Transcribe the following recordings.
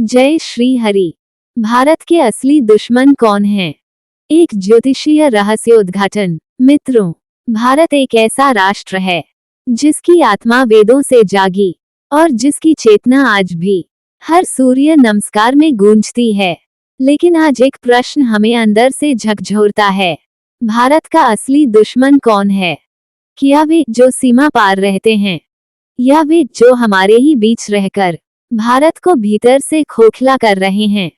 जय श्री हरि। भारत के असली दुश्मन कौन हैं? एक ज्योतिषीय रहस्योद्घाटन। मित्रों, भारत एक ऐसा राष्ट्र है जिसकी आत्मा वेदों से जागी और जिसकी चेतना आज भी हर सूर्य नमस्कार में गूंजती है। लेकिन आज एक प्रश्न हमें अंदर से झकझोरता है। भारत का असली दुश्मन कौन है? क्या वे जो सीमा पार रहते हैं, या वे जो हमारे ही बीच रहकर भारत को भीतर से खोखला कर रहे हैं?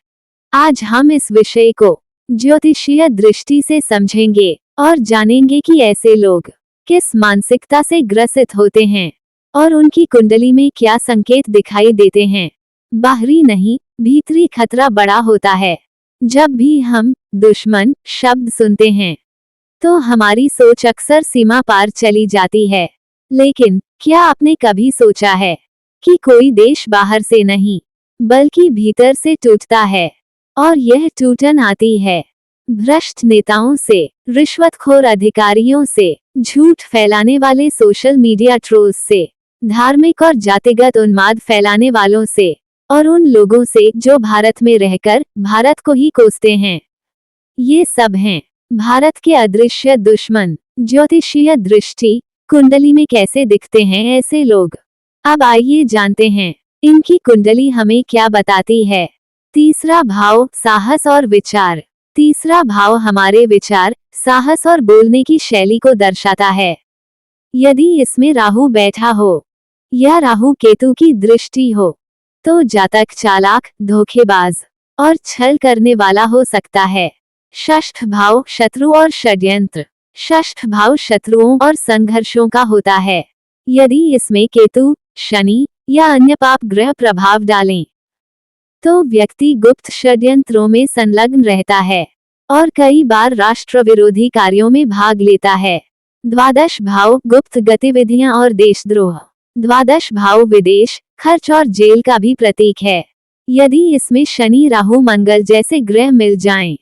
आज हम इस विषय को ज्योतिषीय दृष्टि से समझेंगे और जानेंगे कि ऐसे लोग किस मानसिकता से ग्रसित होते हैं और उनकी कुंडली में क्या संकेत दिखाई देते हैं। बाहरी नहीं, भीतरी खतरा बड़ा होता है। जब भी हम दुश्मन शब्द सुनते हैं तो हमारी सोच अक्सर सीमा पार चली जाती है। लेकिन क्या आपने कभी सोचा है कि कोई देश बाहर से नहीं बल्कि भीतर से टूटता है, और यह टूटन आती है भ्रष्ट नेताओं से, रिश्वतखोर अधिकारियों से, झूठ फैलाने वाले सोशल मीडिया ट्रोल्स से, धार्मिक और जातिगत उन्माद फैलाने वालों से, और उन लोगों से जो भारत में रहकर भारत को ही कोसते हैं। ये सब हैं भारत के अदृश्य दुश्मन। ज्योतिषीय दृष्टि कुंडली में कैसे दिखते हैं ऐसे लोग? अब आइए जानते हैं इनकी कुंडली हमें क्या बताती है। तीसरा भाव, साहस और विचार। तीसरा भाव हमारे विचार, साहस और बोलने की शैली को दर्शाता है। यदि इसमें राहु बैठा हो या राहु केतु की दृष्टि हो तो जातक चालाक, धोखेबाज और छल करने वाला हो सकता है। षष्ठ भाव, शत्रु और षड्यंत्र। षष्ठ भाव शत्रुओं और संघर्षों का होता है। यदि इसमें केतु, शनि या अन्य पाप ग्रह प्रभाव डालें तो व्यक्ति गुप्त षड्यंत्रों में संलग्न रहता है और कई बार राष्ट्र विरोधी कार्यों में भाग लेता है। द्वादश भाव, गुप्त गतिविधियां और देशद्रोह। द्वादश भाव विदेश, खर्च और जेल का भी प्रतीक है। यदि इसमें शनि, राहु, मंगल जैसे ग्रह मिल जाएं,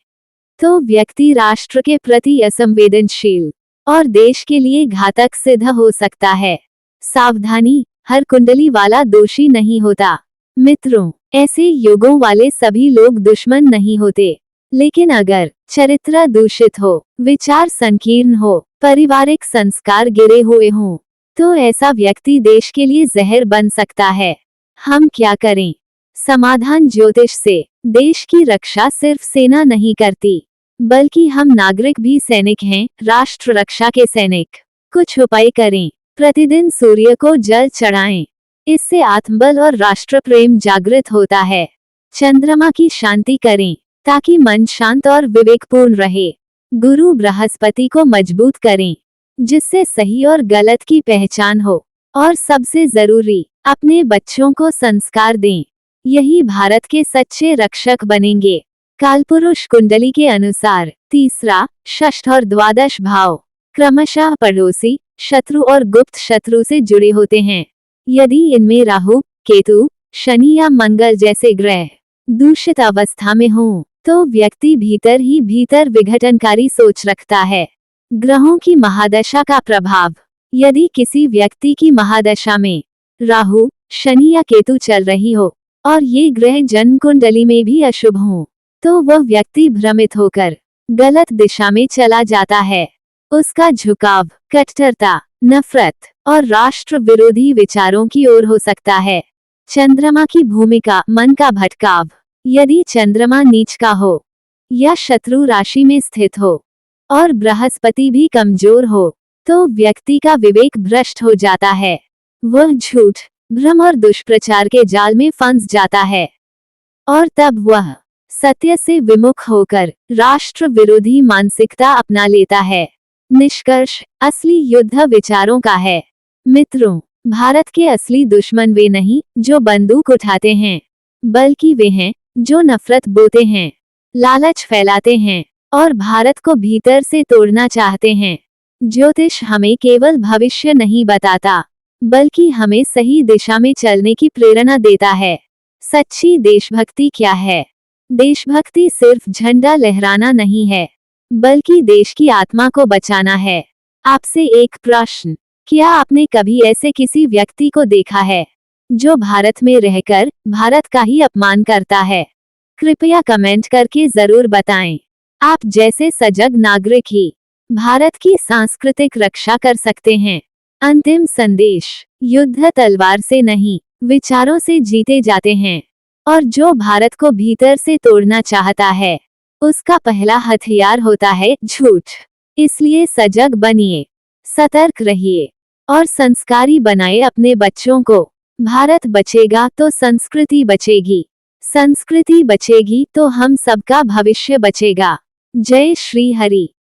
तो व्यक्ति राष्ट्र के प्रति असंवेदनशील और देश के लिए घातक सिद्ध हो सकता है। सावधानी, हर कुंडली वाला दोषी नहीं होता। मित्रों, ऐसे योगों वाले सभी लोग दुश्मन नहीं होते। लेकिन अगर चरित्र दूषित हो, विचार संकीर्ण हो, पारिवारिक संस्कार गिरे हुए हों, तो ऐसा व्यक्ति देश के लिए जहर बन सकता है। हम क्या करें? समाधान ज्योतिष से। देश की रक्षा सिर्फ सेना नहीं करती, बल्कि हम नागरिक भी सैनिक हैं, राष्ट्र रक्षा के सैनिक। कुछ उपाय करें। प्रतिदिन सूर्य को जल चढ़ाएं, इससे आत्मबल और राष्ट्र प्रेम जागृत होता है। चंद्रमा की शांति करें ताकि मन शांत और विवेकपूर्ण रहे। गुरु बृहस्पति को मजबूत करें, जिससे सही और गलत की पहचान हो। और सबसे जरूरी, अपने बच्चों को संस्कार दें। यही भारत के सच्चे रक्षक बनेंगे। कालपुरुष कुंडली के अनुसार तीसरा, षष्ठ और द्वादश भाव क्रमशः पड़ोसी, शत्रु और गुप्त शत्रु से जुड़े होते हैं। यदि इनमें राहु, केतु, शनि या मंगल जैसे ग्रह दूषित अवस्था में हों, तो व्यक्ति भीतर ही भीतर विघटनकारी सोच रखता है। ग्रहों की महादशा का प्रभाव। यदि किसी व्यक्ति की महादशा में राहु, शनि या केतु चल रही हो और ये ग्रह जन्म कुंडली में भी अशुभ हों, तो वह व्यक्ति भ्रमित होकर गलत दिशा में चला जाता है। उसका झुकाव कट्टरता, नफरत और राष्ट्र विरोधी विचारों की ओर हो सकता है। चंद्रमा की भूमिका, मन का भटकाव। यदि चंद्रमा नीच का हो या शत्रु राशि में स्थित हो और बृहस्पति भी कमजोर हो, तो व्यक्ति का विवेक भ्रष्ट हो जाता है। वह झूठ, भ्रम और दुष्प्रचार के जाल में फंस जाता है और तब वह सत्य से विमुख होकर राष्ट्र विरोधी मानसिकता अपना लेता है। निष्कर्ष, असली युद्ध विचारों का है। मित्रों, भारत के असली दुश्मन वे नहीं जो बंदूक उठाते हैं, बल्कि वे हैं जो नफरत बोते हैं, लालच फैलाते हैं और भारत को भीतर से तोड़ना चाहते हैं। ज्योतिष हमें केवल भविष्य नहीं बताता, बल्कि हमें सही दिशा में चलने की प्रेरणा देता है। सच्ची देशभक्ति क्या है? देशभक्ति सिर्फ झंडा लहराना नहीं है, बल्कि देश की आत्मा को बचाना है। आपसे एक प्रश्न, क्या आपने कभी ऐसे किसी व्यक्ति को देखा है जो भारत में रहकर भारत का ही अपमान करता है। कृपया कमेंट करके जरूर बताएं। आप जैसे सजग नागरिक ही भारत की सांस्कृतिक रक्षा कर सकते हैं। अंतिम संदेश, युद्ध तलवार से नहीं, विचारों से जीते जाते हैं। और जो भारत को भीतर से तोड़ना चाहता है, उसका पहला हथियार होता है झूठ। इसलिए सजग बनिए, सतर्क रहिए और संस्कारी बनाए अपने बच्चों को। भारत बचेगा तो संस्कृति बचेगी, संस्कृति बचेगी तो हम सबका भविष्य बचेगा। जय श्री हरि।